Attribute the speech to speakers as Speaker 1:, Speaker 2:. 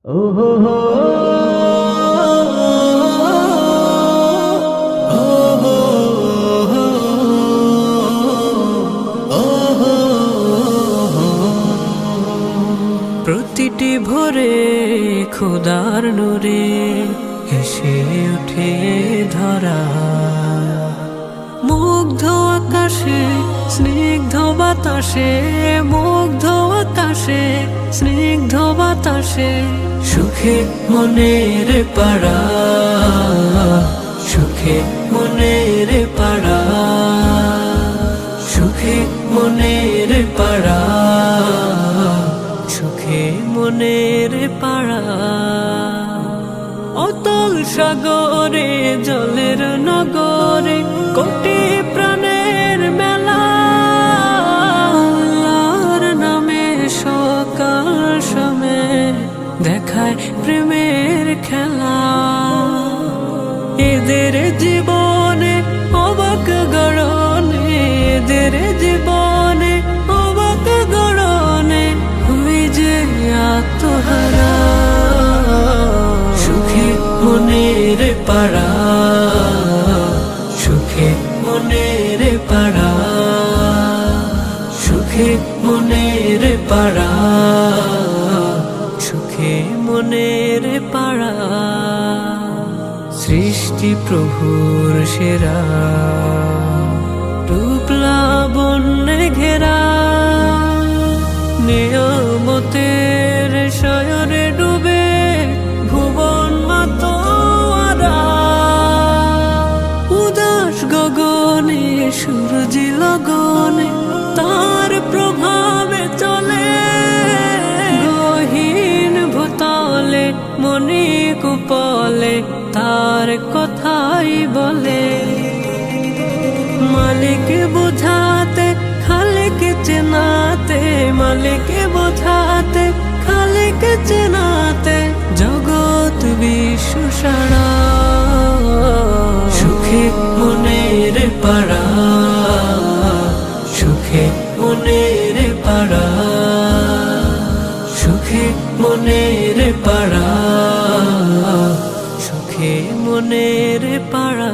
Speaker 1: ও হো হো, ও হো হো, ও হো হো। প্রতিটি ভোরে খোদার নূরে হেসে ওঠে ধরা, মুগ্ধ আকাশে স্নিগ্ধ বাতাসে, মুগ্ধ আকাশে স্নিগ্ধ বাতাসে, সুখে মনের পাড়া, সুখে মনের পাড়া, সুখে মনের পাড়া, সুখে মনের পাড়া। অতল সাগরে জলের নগরে কোটি প্রাণের মেলা, আল্লাহর নামে সকাল সময়ে দেখায় প্রেমের খেলা। এদের জীবনে অবাক গড়নে, এদের জীবনে অবাক গড়নে হই যে আত্মহারা, সুখে মনের পাড়া, সুখে মনের পাড়া, সুখে মনের পাড়া, সুখে মনের পাড়া। সৃষ্টি প্রভুর সেরা রূপ লাবণ্যে ঘেরা, নিয়মতের শয়রে ডুবে ভুবন মাতোয়ারা। উদাস গগনে সূর্যি লগনে তার প্রভাবে চলে, গহীন ভূতলে মনি কুপলে তার কথাই বলে। মালিক বোঝাতে খালিক চেনাতে, মালিক বোঝাতে খালিক চেনাতে জগৎ বিশ্ব সারা, সুখে মনের পাড়া, সুখে মনের পাড়া, সুখে মনের পাড়া, সুখে মনের পাড়া।